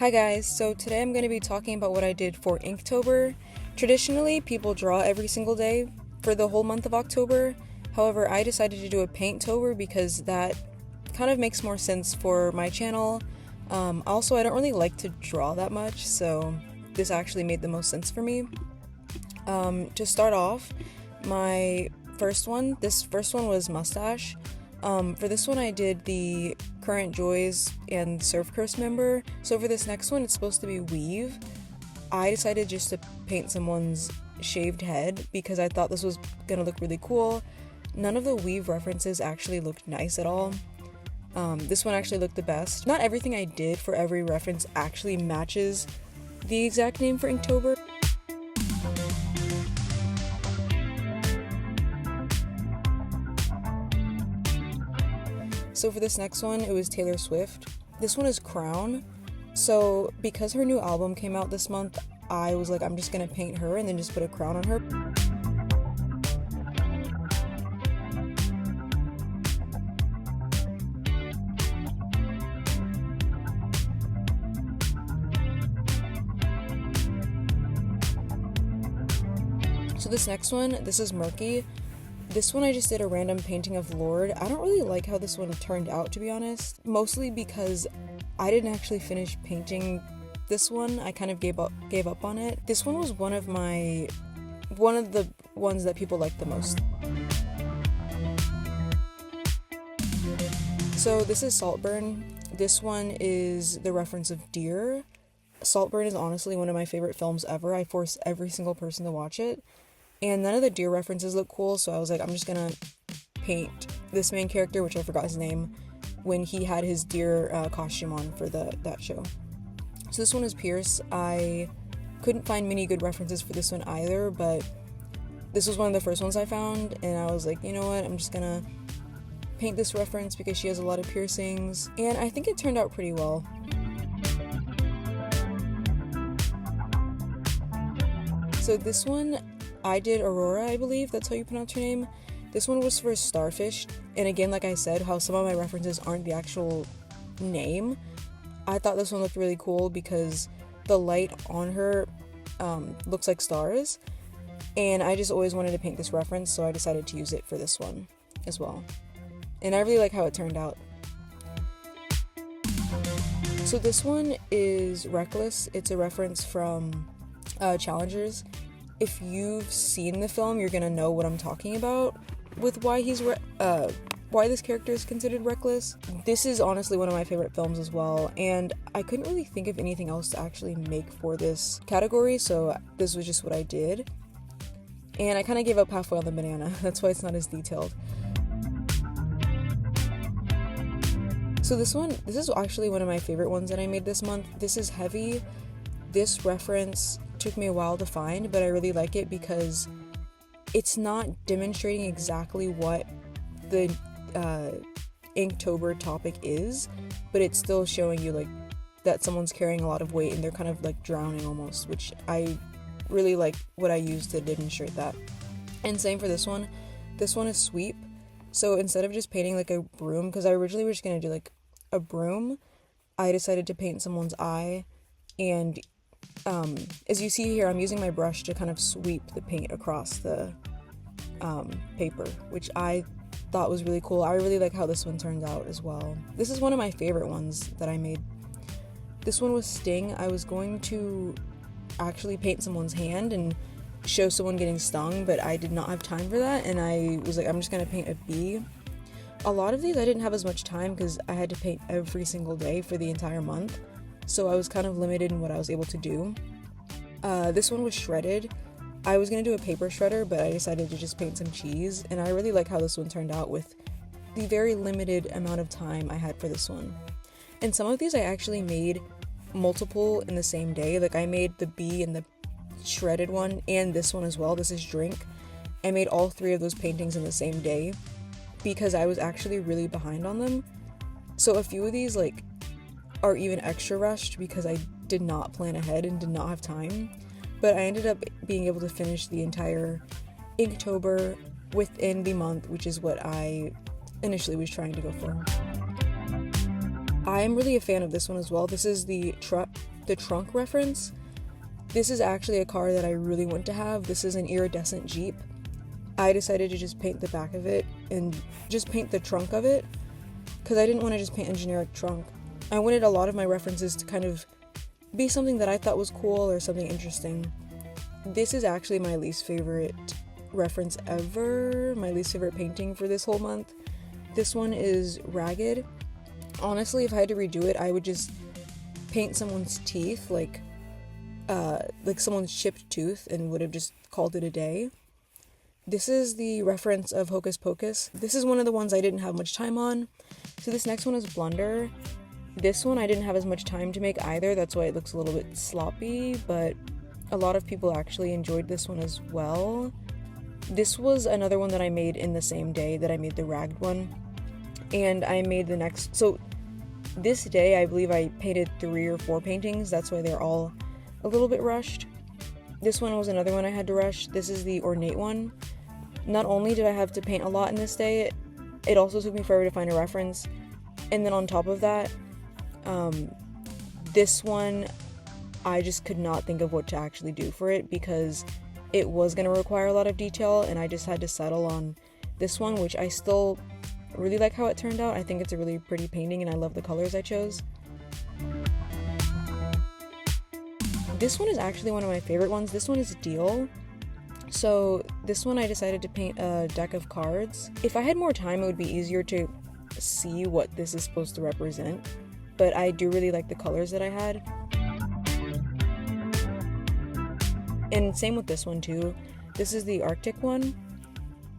Hi guys, so today I'm going to be talking about what I did for Inktober. Traditionally, people draw every single day for the whole month of October. However, I decided to do a Paintober because that kind of makes more sense for my channel. Also, I don't really like to draw that much, so this actually made the most sense for me. To start off, this first one was mustache. For this one I did the Current Joys and Surf Curse member. So for this next one, it's supposed to be weave. I decided just to paint someone's shaved head because I thought this was gonna look really cool. None of the weave references actually looked nice at all. This one actually looked the best. Not everything I did for every reference actually matches the exact name for Inktober. So for this next one, it was Taylor Swift. This one is Crown. So because her new album came out this month, I was like, I'm just gonna paint her and then just put a crown on her. So this next one, this is Murky. This one I just did a random painting of Lorde. I don't really like how this one turned out, to be honest. Mostly because I didn't actually finish painting this one. I kind of gave up on it. This one was one of the ones that people liked the most. So this is Saltburn. This one is the reference of deer. Saltburn is honestly one of my favorite films ever. I force every single person to watch it. And none of the deer references look cool, so I was like, I'm just gonna paint this main character, which I forgot his name, when he had his deer costume on for that show. So this one is Pierce. I couldn't find many good references for this one either, but this was one of the first ones I found, and I was like, you know what, I'm just gonna paint this reference because she has a lot of piercings, and I think it turned out pretty well. So this one, I did Aurora, I believe that's how you pronounce her name. This one was for Starfish, and again, like I said, how some of my references aren't the actual name. I thought this one looked really cool because the light on her looks like stars, and I just always wanted to paint this reference, so I decided to use it for this one as well. And I really like how it turned out. So this one is Reckless. It's a reference from Challengers. If you've seen the film, you're gonna know what I'm talking about with why why this character is considered reckless. This is honestly one of my favorite films as well, and I couldn't really think of anything else to actually make for this category, so this was just what I did. And I kind of gave up halfway on the banana. That's why it's not as detailed. So this is actually one of my favorite ones that I made this month. This is Heavy. This reference took me a while to find, but I really like it because it's not demonstrating exactly what the Inktober topic is, but it's still showing you like that someone's carrying a lot of weight and they're kind of like drowning almost, which I really like what I used to demonstrate that. And same for this one. This one is Sweep. So instead of just painting like a broom, because I originally was just gonna do like a broom, I decided to paint someone's eye. And as you see here, I'm using my brush to kind of sweep the paint across the paper, which I thought was really cool. I really like how this one turned out as well. This is one of my favorite ones that I made. This one was Sting. I was going to actually paint someone's hand and show someone getting stung, but I did not have time for that, and I was like, I'm just gonna paint a bee. A lot of these I didn't have as much time because I had to paint every single day for the entire month. So I was kind of limited in what I was able to do. This one was Shredded. I was going to do a paper shredder, but I decided to just paint some cheese, and I really like how this one turned out with the very limited amount of time I had for this one. And some of these I actually made multiple in the same day. Like I made the bee and the shredded one and this one as well. This is Drink. I made all three of those paintings in the same day because I was actually really behind on them. So a few of these like are even extra rushed because I did not plan ahead and did not have time, but I ended up being able to finish the entire Inktober within the month, which is what I initially was trying to go for. I'm really a fan of this one as well. This is the trunk reference. This is actually a car that I really want to have. This is an iridescent Jeep. I decided to just paint the back of it and just paint the trunk of it because I didn't want to just paint a generic trunk. I wanted a lot of my references to kind of be something that I thought was cool or something interesting. This is actually my least favorite reference ever, my least favorite painting for this whole month. This one is Ragged. Honestly, if I had to redo it, I would just paint someone's teeth, like someone's chipped tooth, and would have just called it a day. This is the reference of Hocus Pocus. This is one of the ones I didn't have much time on. So this next one is Blunder. This one I didn't have as much time to make either, that's why it looks a little bit sloppy, but a lot of people actually enjoyed this one as well. This was another one that I made in the same day that I made the Ragged one. And I made the next, so this day I believe I painted 3 or 4 paintings, that's why they're all a little bit rushed. This one was another one I had to rush. This is the Ornate one. Not only did I have to paint a lot in this day, it also took me forever to find a reference. And then on top of that, this one, I just could not think of what to actually do for it because it was going to require a lot of detail, and I just had to settle on this one, which I still really like how it turned out. I think it's a really pretty painting, and I love the colors I chose. This one is actually one of my favorite ones. This one is Deal. So this one I decided to paint a deck of cards. If I had more time, it would be easier to see what this is supposed to represent, but I do really like the colors that I had. And same with this one too. This is the Arctic one.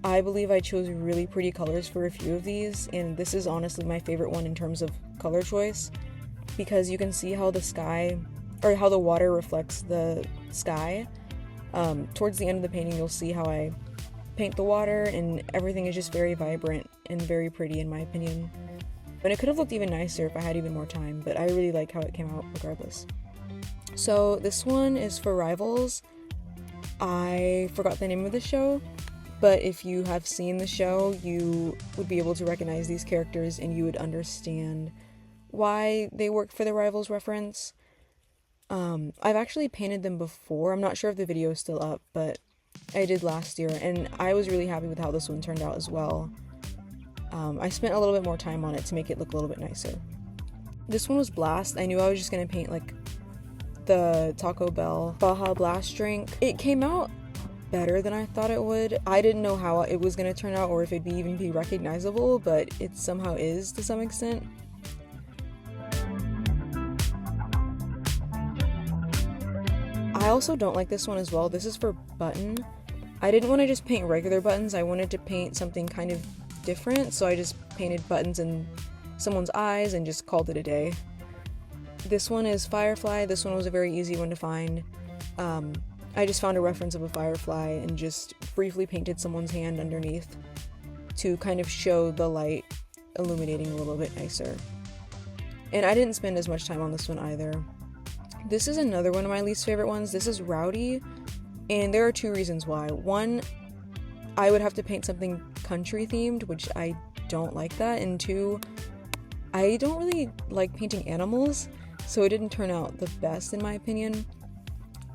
I believe I chose really pretty colors for a few of these, and this is honestly my favorite one in terms of color choice because you can see how the sky, or how the water reflects the sky. Towards the end of the painting, you'll see how I paint the water, and everything is just very vibrant and very pretty in my opinion. And it could have looked even nicer if I had even more time, but I really like how it came out regardless. So this one is for Rivals. I forgot the name of the show, but if you have seen the show, you would be able to recognize these characters and you would understand why they work for the Rivals reference. I've actually painted them before. I'm not sure if the video is still up, but I did last year, and I was really happy with how this one turned out as well. I spent a little bit more time on it to make it look a little bit nicer. This one was Blast. I knew I was just gonna paint like the Taco Bell Baja Blast drink. It came out better than I thought it would. I didn't know how it was gonna turn out or if it'd even be recognizable, but it somehow is to some extent. I also don't like this one as well. This is for Button. I didn't want to just paint regular buttons. I wanted to paint something kind of different, so I just painted buttons in someone's eyes and just called it a day. This one is Firefly. This one was a very easy one to find. I just found a reference of a firefly and just briefly painted someone's hand underneath to kind of show the light illuminating a little bit nicer. And I didn't spend as much time on this one either. This is another one of my least favorite ones. This is Rowdy, and there are 2 reasons why. One, I would have to paint something country themed, which I don't like that, and 2, I don't really like painting animals, so it didn't turn out the best in my opinion.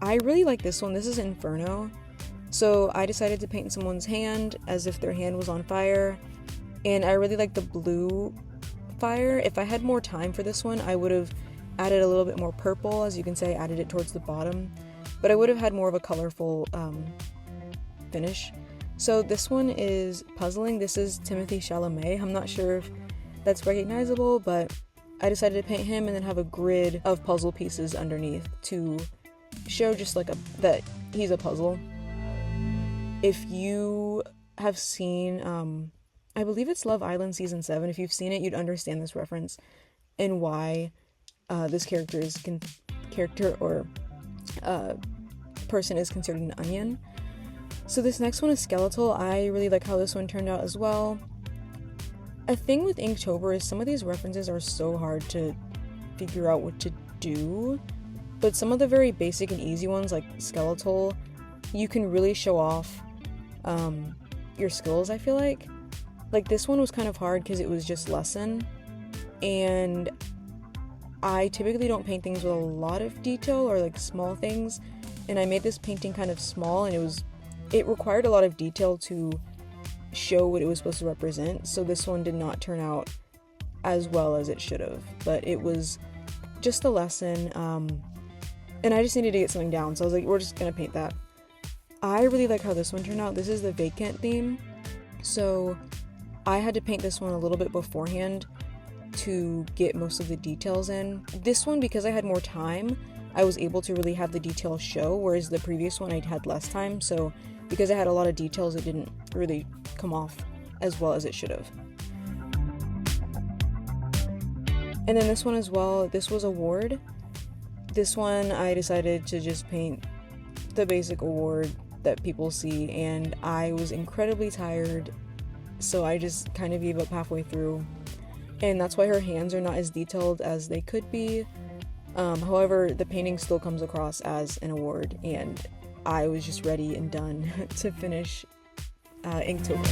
I really like this one. This is Inferno. So I decided to paint someone's hand as if their hand was on fire, and I really like the blue fire. If I had more time for this one, I would have added a little bit more purple. As you can see, I added it towards the bottom, but I would have had more of a colorful finish. So this one is Puzzling. This is Timothy Chalamet. I'm not sure if that's recognizable, but I decided to paint him and then have a grid of puzzle pieces underneath to show just like that he's a puzzle. If you have seen, I believe it's Love Island season 7, if you've seen it, you'd understand this reference and why this person is considered an onion. So this next one is Skeletal. I really like how this one turned out as well. A thing with Inktober is some of these references are so hard to figure out what to do, but some of the very basic and easy ones like Skeletal, you can really show off your skills, I feel like. Like this one was kind of hard because it was just lesson, and I typically don't paint things with a lot of detail or like small things, and I made this painting kind of small, and it required a lot of detail to show what it was supposed to represent, so this one did not turn out as well as it should have, but it was just a lesson, and I just needed to get something down, so I was like, we're just gonna paint that. I really like how this one turned out. This is the vacant theme, so I had to paint this one a little bit beforehand to get most of the details in. This one, because I had more time, I was able to really have the details show, whereas the previous one I'd had less time, so because I had a lot of details, it didn't really come off as well as it should have. And then this one as well, this was a ward. This one I decided to just paint the basic award that people see, and I was incredibly tired, so I just kind of gave up halfway through, and that's why her hands are not as detailed as they could be. However, the painting still comes across as an award, and I was just ready and done to finish Inktober.